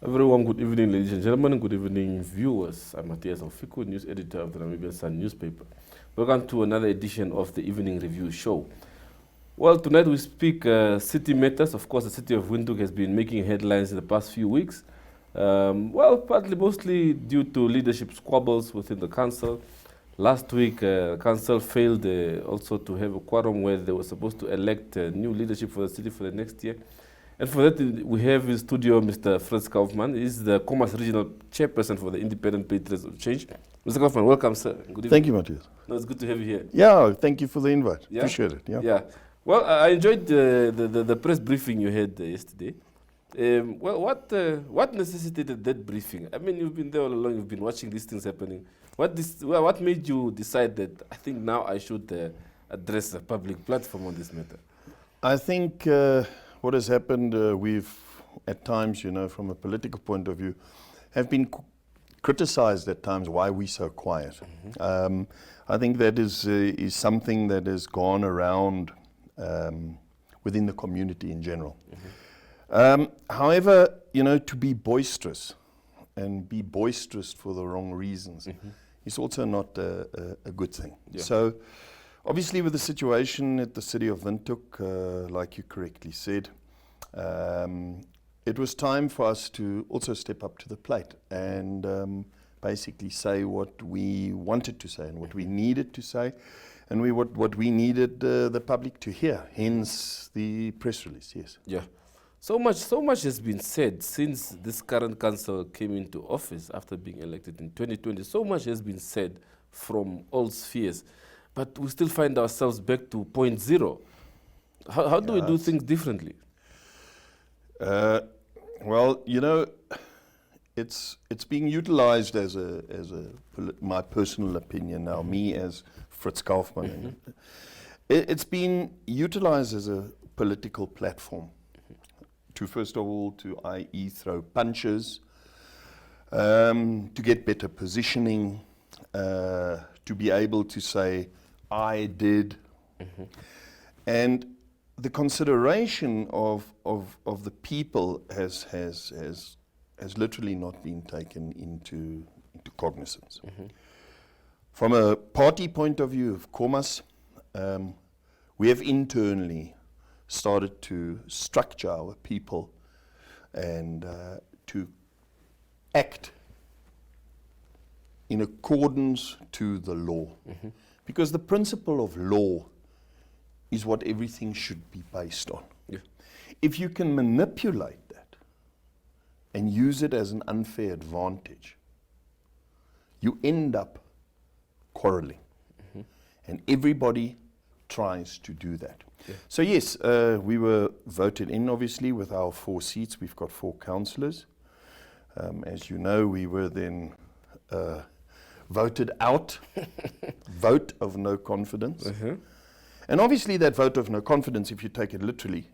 Everyone, good evening, ladies and gentlemen. Good evening, viewers. I'm Matthias Ofiku, news editor of the Namibian Sun newspaper. Welcome to another edition of the Evening Review show. Well, tonight we speak city matters. Of course, the city of Windhoek has been making headlines in the past few weeks. Mostly due to leadership squabbles within the council. Last week, council failed also to have a quorum where they were supposed to elect new leadership for the city for the next year. And for that, we have in studio Mr. Fritz Kaufmann. He's the Khomas regional chairperson for the Independent Patriots of Change. Mr. Kaufmann, welcome, sir. Good evening. Thank you, Matthias. No, it's good to have you here. Yeah, thank you for the invite. Yeah? Appreciate it. Yeah. Well, I enjoyed the press briefing you had yesterday. What necessitated that briefing? I mean, you've been there all along. You've been watching these things happening. What made you decide that I think now I should address a public platform on this matter? I think what has happened, we've at times, from a political point of view, have been criticized at times why we're so quiet. Mm-hmm. I think that is something that has gone around within the community in general. Mm-hmm. However, to be boisterous and be boisterous for the wrong reasons mm-hmm. is also not a good thing. Yeah. So, obviously, with the situation at the City of Windhoek, like you correctly said, it was time for us to also step up to the plate and basically say what we wanted to say and what we needed to say, and what we needed the public to hear. Hence the press release. Yes. Yeah. So much has been said since this current council came into office after being elected in 2020. So much has been said from all spheres. But we still find ourselves back to point zero. How do we do things differently? Well, it's being utilized as my personal opinion now. Mm-hmm. Me as Fritz Kaufmann, mm-hmm. It's been utilized as a political platform to, first of all, i.e. throw punches, to get better positioning, to be able to say, I did. Mm-hmm. And the consideration of the people has literally not been taken into cognizance. Mm-hmm. From a party point of view of Khomas, we have internally started to structure our people and to act in accordance to the law. Mm-hmm. Because the principle of law is what everything should be based on. Yeah. If you can manipulate that and use it as an unfair advantage, you end up quarreling. Mm-hmm. And everybody tries to do that. Yeah. So yes, we were voted in, obviously, with our 4 seats. We've got 4 councillors. As you know, we were then voted out, vote of no confidence. Uh-huh. And obviously that vote of no confidence, if you take it literally,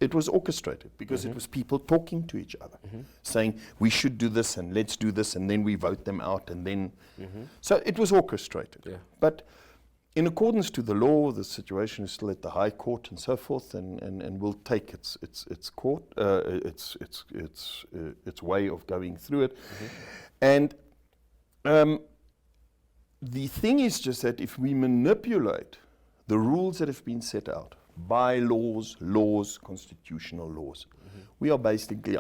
it was orchestrated because mm-hmm. it was people talking to each other, mm-hmm. saying we should do this and let's do this, and then we vote them out, and then mm-hmm. so it was orchestrated. Yeah. But in accordance to the law, the situation is still at the High Court and so forth, and will take its court, its way of going through it. Mm-hmm. And the thing is just that if we manipulate the rules that have been set out, bylaws, laws, constitutional laws, mm-hmm. we are basically,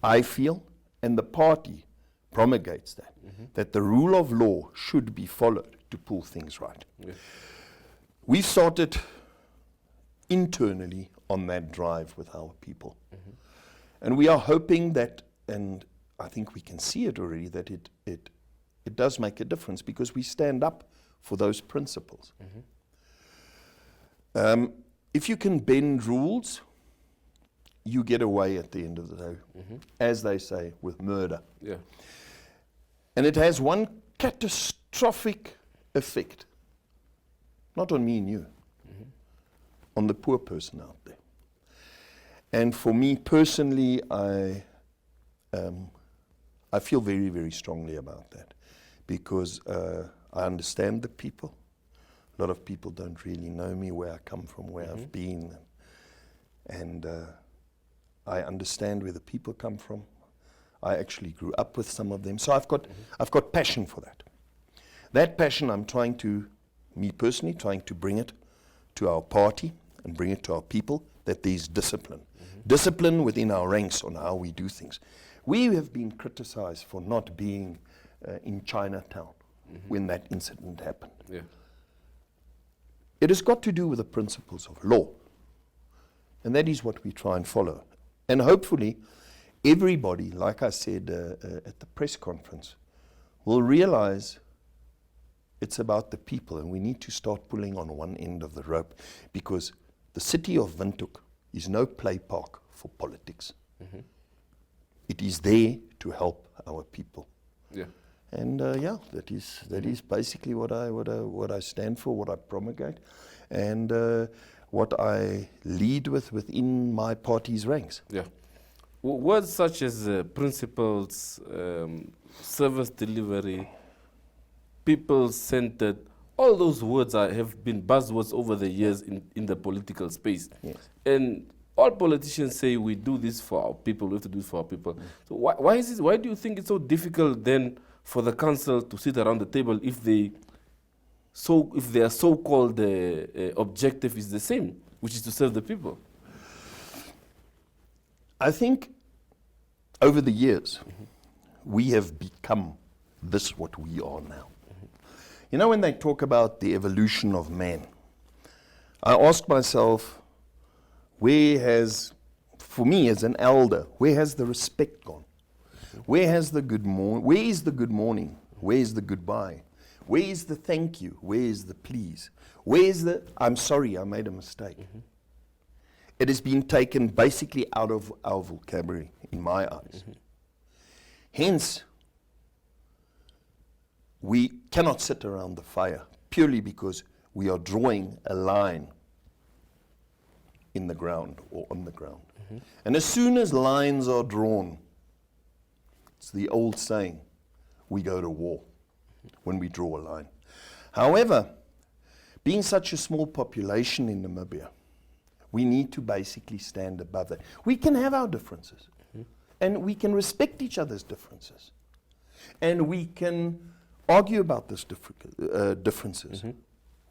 I feel, and the party promulgates that, mm-hmm. that the rule of law should be followed to pull things right. Yeah. We started internally on that drive with our people. Mm-hmm. And we are hoping that, and I think we can see it already, that it does make a difference because we stand up for those principles. Mm-hmm. If you can bend rules, you get away at the end of the day, mm-hmm. as they say, with murder. Yeah. And it has one catastrophic effect, not on me and you, mm-hmm. on the poor person out there. And for me personally, I feel very, very strongly about that because I understand the people. A lot of people don't really know me, where I come from, where mm-hmm. I've been. And I understand where the people come from. I actually grew up with some of them. So I've got passion for that. That passion I'm trying to, me personally, trying to bring it to our party and bring it to our people, that there's discipline. Discipline within our ranks on how we do things. We have been criticized for not being in Chinatown when that incident happened. Yeah. It has got to do with the principles of law. And that is what we try and follow. And hopefully, everybody, like I said at the press conference, will realize it's about the people, and we need to start pulling on one end of the rope, because the city of Windhoek is no play park for politics. It is there to help our people. Yeah. And that is basically what I stand for, what I promulgate, and what I lead with within my party's ranks. Yeah. Words such as principles, service delivery, people-centered, all those words have been buzzwords over the years in the political space. Yes. And all politicians say we do this for our people, we have to do this for our people. So why do you think it's so difficult then for the council to sit around the table if their so-called objective is the same, which is to serve the people? I think over the years, we have become what we are now. You know, when they talk about the evolution of man, I ask myself, for me as an elder, where has the respect gone? Where has the good morning? Where is the good morning? Where is the goodbye? Where is the thank you? Where is the please? Where is the I'm sorry, I made a mistake? It has been taken basically out of our vocabulary, in my eyes. Hence, we cannot sit around the fire purely because we are drawing a line in the ground or on the ground. And as soon as lines are drawn, it's the old saying, we go to war when we draw a line. However, being such a small population in Namibia, we need to basically stand above that. We can have our differences, and we can respect each other's differences, and we can argue about those differences.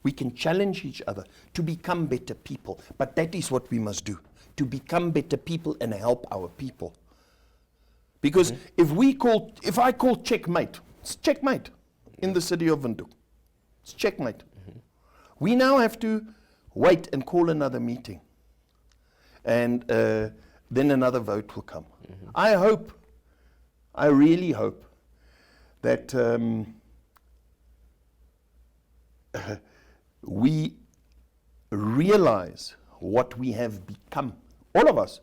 We can challenge each other to become better people, but that is what we must do, to become better people and help our people. Because if I call checkmate, it's checkmate in the city of Windhoek. It's checkmate. We now have to wait and call another meeting, and then another vote will come. I really hope that we realize what we have become. All of us,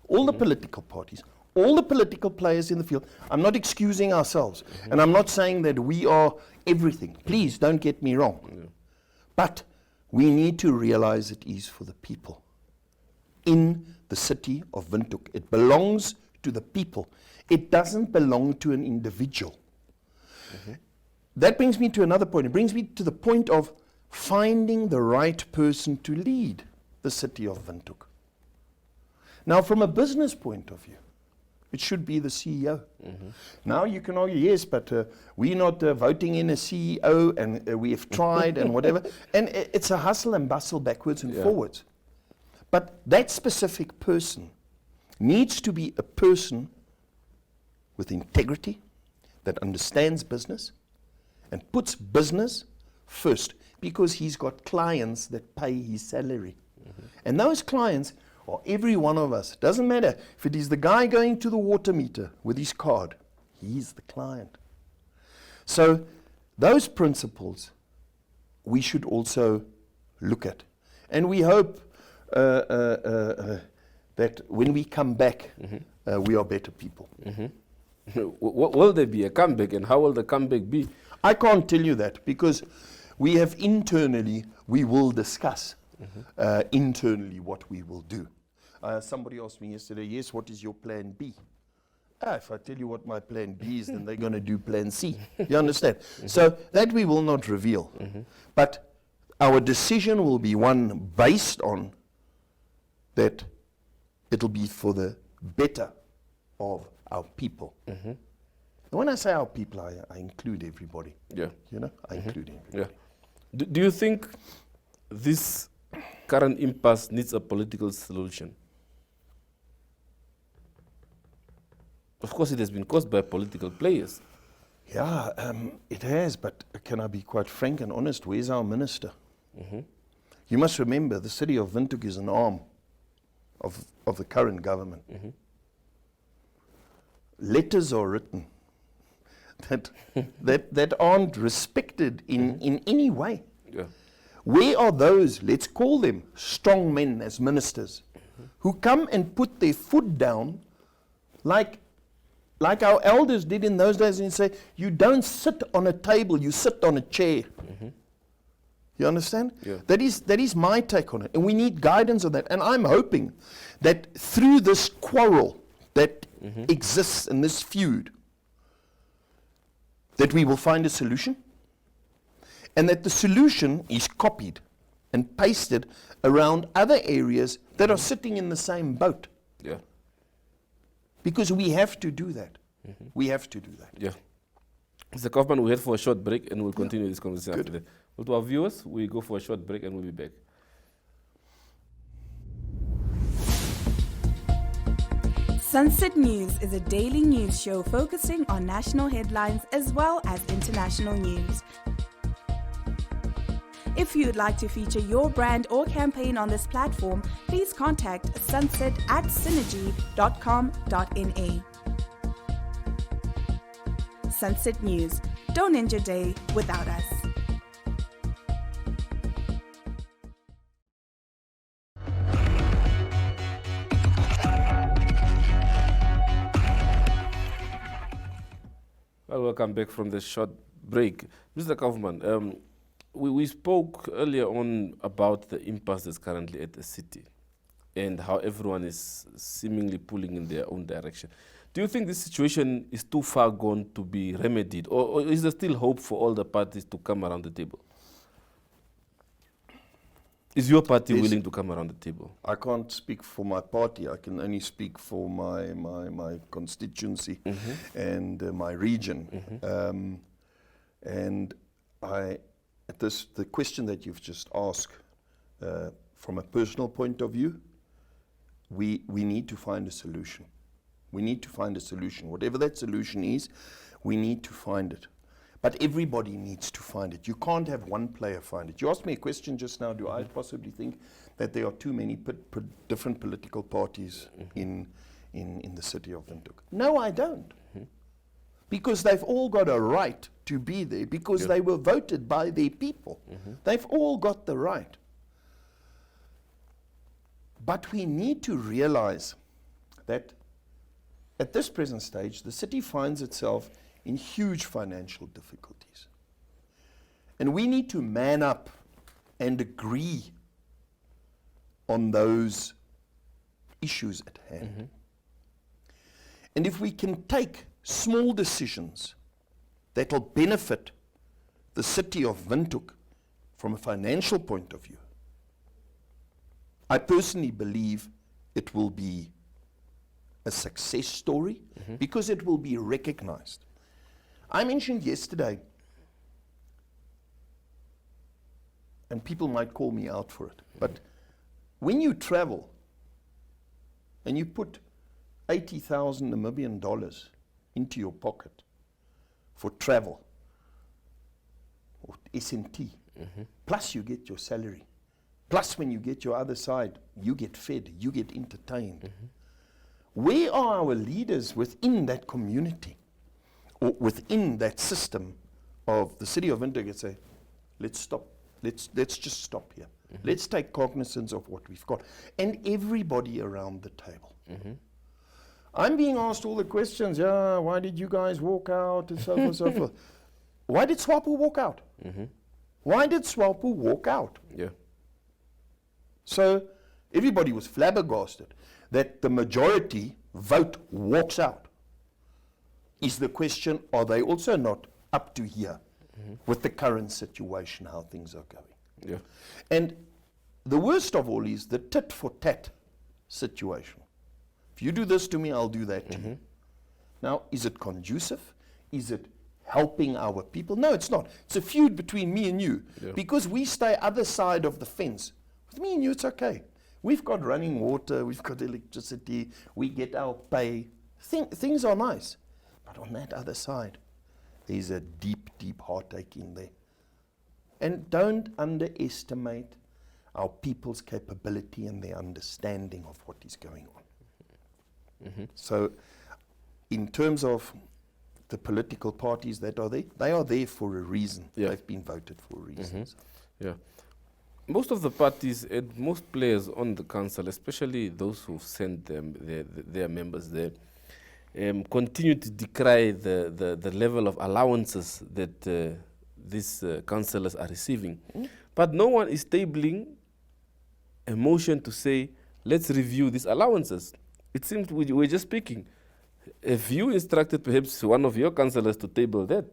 all the political parties, all the political players in the field. I'm not excusing ourselves, and I'm not saying that we are everything. Please don't get me wrong. But we need to realize it is for the people in the city of Windhoek. It belongs to the people. It doesn't belong to an individual. That brings me to another point. It brings me to the point of finding the right person to lead the city of Windhoek. Now, from a business point of view, it should be the CEO. Now you can argue, yes, but we're not voting in a CEO, and we have tried and whatever. And it's a hustle and bustle backwards and forwards. But that specific person needs to be a person with integrity, that understands business and puts business first, because he's got clients that pay his salary. And those clients are every one of us. Doesn't matter if it is the guy going to the water meter with his card, he's the client. So those principles we should also look at. And we hope that when we come back, we are better people. Will there be a comeback, and how will the comeback be? I can't tell you that, because we have internally, we will discuss internally what we will do. Somebody asked me yesterday, yes, what is your plan B? If I tell you what my plan B is, then they're going to do plan C. You understand? So that we will not reveal. But our decision will be one based on that it'll be for the better of our people. And when I say our people, I include everybody. Yeah. You know, I include everybody. Yeah. Do you think this current impasse needs a political solution? Of course, it has been caused by political players. Yeah, it has, but can I be quite frank and honest? Where's our minister? You must remember, the city of Windhoek is an arm of the current government. Letters are written that aren't respected in any way. Yeah. Where are those, let's call them strong men as ministers, who come and put their foot down like our elders did in those days, and say, you don't sit on a table, you sit on a chair. You understand? Yeah. That is my take on it. And we need guidance on that. And I'm hoping that through this quarrel that exists in this feud, that we will find a solution, and that the solution is copied and pasted around other areas that are sitting in the same boat. Yeah. Because we have to do that. We have to do that. Yeah. Mr. Kaufmann, we'll head for a short break and we'll continue this conversation Good. after that. Well, to our viewers, we go for a short break and we'll be back. Sunset News is a daily news show focusing on national headlines as well as international news. If you'd like to feature your brand or campaign on this platform, please contact sunset@synergy.com.na. Sunset News. Don't end your day without us. Well, welcome back from the short break. Mr. Kaufmann, we spoke earlier on about the impasse that's currently at the city and how everyone is seemingly pulling in their own direction. Do you think this situation is too far gone to be remedied, or is there still hope for all the parties to come around the table? Is your party willing to come around the table? I can't speak for my party. I can only speak for my constituency and my region. And the question that you've just asked, from a personal point of view, we need to find a solution. We need to find a solution. Whatever that solution is, we need to find it. But everybody needs to find it. You can't have one player find it. You asked me a question just now, do I possibly think that there are too many different political parties in the city of Windhoek? No, I don't. Because they've all got a right to be there, because they were voted by their people. They've all got the right. But we need to realize that at this present stage, the city finds itself in huge financial difficulties. And we need to man up and agree on those issues at hand. And if we can take small decisions that will benefit the city of Windhoek from a financial point of view, I personally believe it will be a success story because it will be recognized. I mentioned yesterday, and people might call me out for it, but when you travel and you put 80,000 Namibian dollars into your pocket for travel, or S&T, plus you get your salary, plus when you get your other side, you get fed, you get entertained. Where are our leaders within that community, or within that system of the city of Windhoek and say, let's stop, let's just stop here. Let's take cognizance of what we've got. And everybody around the table. I'm being asked all the questions, why did you guys walk out, and so forth, so forth. Why did SWAPO walk out? Why did SWAPO walk out? Yeah. So everybody was flabbergasted that the majority vote walks out. Is the question, are they also not up to here with the current situation, how things are going? Yeah. And the worst of all is the tit for tat situation. If you do this to me, I'll do that to you. Now, is it conducive? Is it helping our people? No, it's not. It's a feud between me and you. Yeah. Because we stay other side of the fence. With me and you, it's okay. We've got running water, we've got electricity, we get our pay. Things are nice. But on that other side, there's a deep, deep heartache in there. And don't underestimate our people's capability and their understanding of what is going on. Mm-hmm. So, in terms of the political parties that are there, they are there for a reason. Yeah. They've been voted for a reason. Mm-hmm. Yeah. Most of the parties and most players on the council, especially those who've sent them their members there, continue to decry the level of allowances that these councillors are receiving. But no one is tabling a motion to say, let's review these allowances. It seems we're just speaking. Have you instructed perhaps one of your councillors to table that?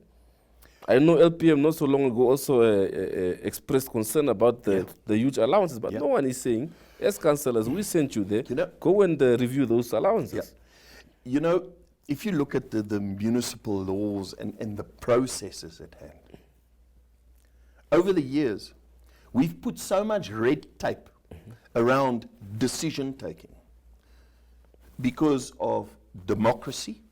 I know LPM not so long ago also expressed concern about the huge allowances, but no one is saying, as councillors, we sent you there, go and review those allowances. Yeah. You know, if you look at the municipal laws and the processes at hand, over the years, we've put so much red tape around decision taking because of democracy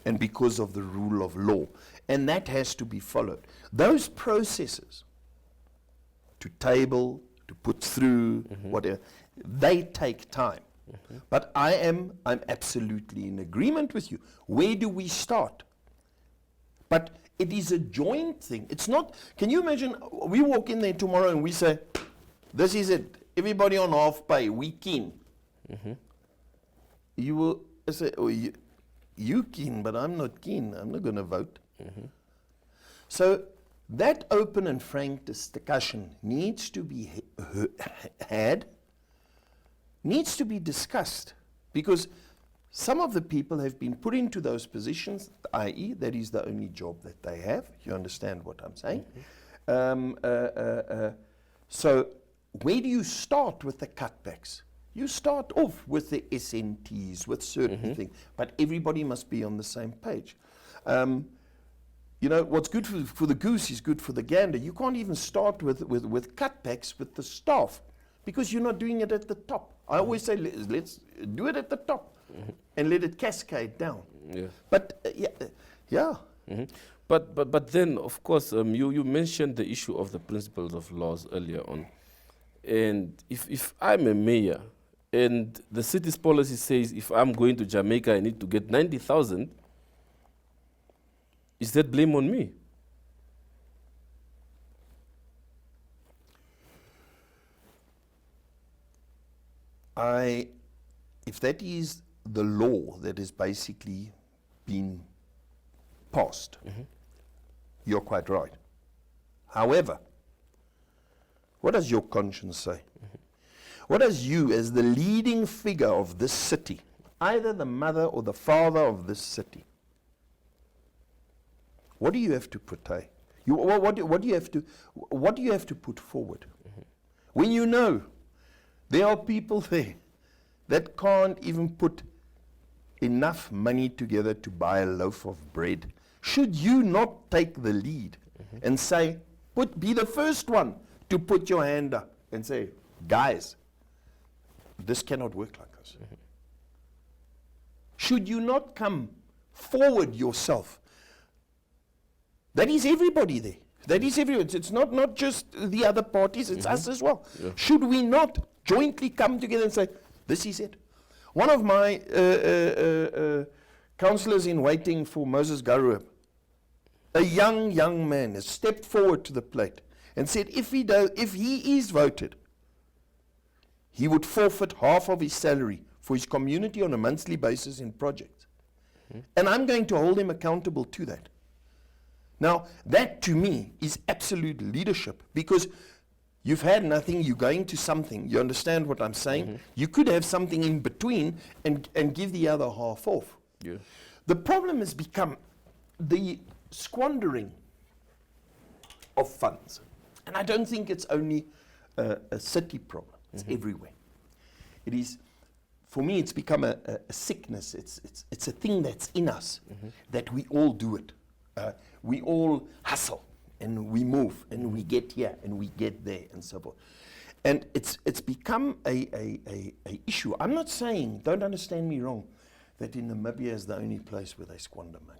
and because of the rule of law. And that has to be followed. Those processes, to table, to put through, whatever, they take time. But I'm absolutely in agreement with you. Where do we start? But it is a joint thing. It's not, can you imagine, we walk in there tomorrow and we say, this is it, everybody on half pay, we keen. You will say, oh, you keen, but I'm not keen, I'm not going to vote. So that open and frank discussion needs to be had, needs to be discussed, because some of the people have been put into those positions, i.e. that is the only job that they have. You understand what I'm saying? So where do you start with the cutbacks? You start off with the SNTs, with certain things, but everybody must be on the same page. You know, what's good for the goose is good for the gander. You can't even start with cutbacks with the staff because you're not doing it at the top. I always say, let's do it at the top and let it cascade down. Yeah. But, yeah. But then, of course, you mentioned the issue of the principles of laws earlier on. And if I'm a mayor and the city's policy says if I'm going to Jamaica, I need to get 90,000, is that blame on me? If that is the law that has basically been passed, you're quite right. However, what does your conscience say? What does you, as the leading figure of this city, either the mother or the father of this city, what do you have to portray? What do you have to put forward? When you know there are people there that can't even put enough money together to buy a loaf of bread, should you not take the lead and say, be the first one to put your hand up and say, guys, this cannot work like this? Should you not come forward yourself? That is everybody there. That is everyone. It's not just the other parties, it's us as well. Yeah. Should we not jointly come together and say, this is it? One of my councillors in waiting for Moses Garuab, a young man, has stepped forward to the plate and said if he is voted, he would forfeit half of his salary for his community on a monthly basis in projects. And I'm going to hold him accountable to that. Now, that to me is absolute leadership, because you've had nothing, you're going to something. You understand what I'm saying? You could have something in between and give the other half off. Yeah. The problem has become the squandering of funds. And I don't think it's only a city problem. It's everywhere. It is for me, it's become a sickness. It's a thing that's in us, that we all do it. We all hustle, and we move, and we get here, and we get there, and so forth. And it's become a issue. I'm not saying, don't understand me wrong, that in Namibia is the only place where they squander money.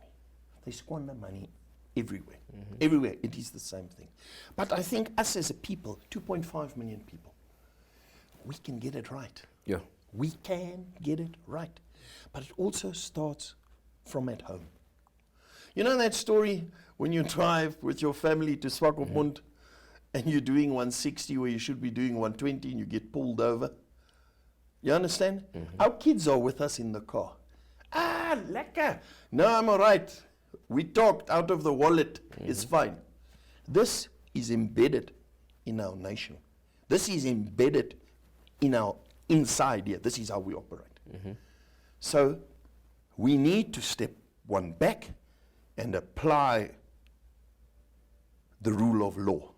They squander money everywhere. Everywhere, it is the same thing. But I think us as a people, 2.5 million people, we can get it right. Yeah. We can get it right. But it also starts from at home. You know that story when you drive with your family to Swakopmund and you're doing 160 where you should be doing 120 and you get pulled over? You understand? Our kids are with us in the car. Ah, lekker. No, I'm all right. We talked out of the wallet. It's fine. This is embedded in our nation. This is embedded in our inside here. This is how we operate. So we need to step one back and apply the rule of law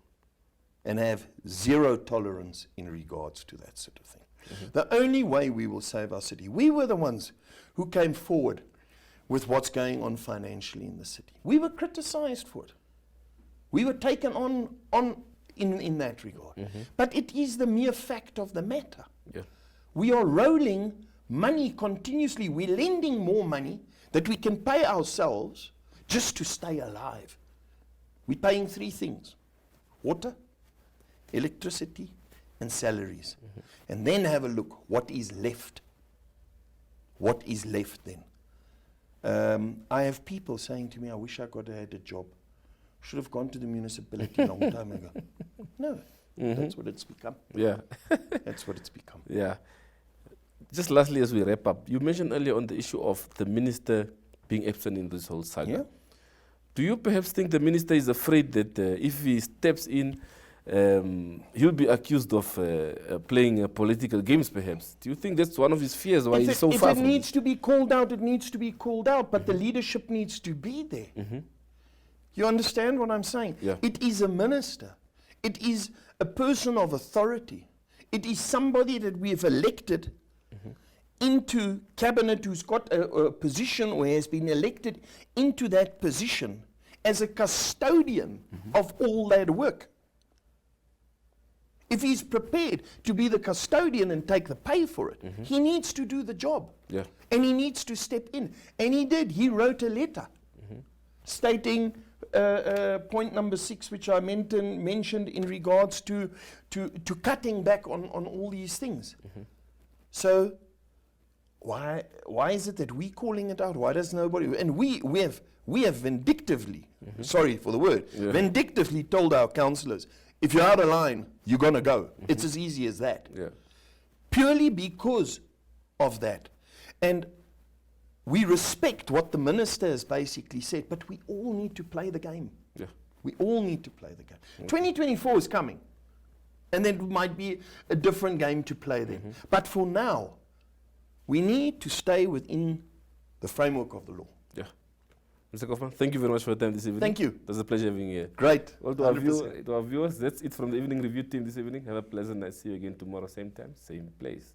and have zero tolerance in regards to that sort of thing. The only way we will save our city, we were the ones who came forward with what's going on financially in the city. We were criticized for it. We were taken on in that regard. But it is the mere fact of the matter. Yeah. We are rolling money continuously. We're lending more money that we can pay ourselves just to stay alive. We're paying three things: water, electricity, and salaries. And then have a look, what is left? What is left then? I have people saying to me, I wish I could have had a job. Should have gone to the municipality a long time ago. No, that's what it's become. Yeah. That's what it's become. Yeah. Just lastly, as we wrap up, you mentioned earlier on the issue of the minister being absent in this whole saga. Yeah. Do you perhaps think the minister is afraid that if he steps in, he'll be accused of playing political games, perhaps? Do you think that's one of his fears, why he's so far If from it needs to be called out, it needs to be called out, but the leadership needs to be there. You understand what I'm saying? Yeah. It is a minister. It is a person of authority. It is somebody that we have elected into cabinet, who's got a position or has been elected into that position as a custodian of all that work. If he's prepared to be the custodian and take the pay for it, he needs to do the job. Yeah. And he needs to step in. And he did. He wrote a letter stating point number 6, which I mentioned in regards to cutting back on all these things. So why is it that we're calling it out? Why does nobody? And we have vindictively, sorry for the word, vindictively told our councillors, if you're out of line, you're going to go. It's as easy as that. Yeah. Purely because of that. And we respect what the minister has basically said, but we all need to play the game. Yeah. We all need to play the game. 2024 is coming. And there might be a different game to play then. But for now, we need to stay within the framework of the law. Yeah. Mr. Kaufmann, thank you very much for your time this evening. Thank you. It was a pleasure having you here. Great. Well, to our viewers, that's it from the Evening Review team this evening. Have a pleasant night. See you again tomorrow, same time, same place.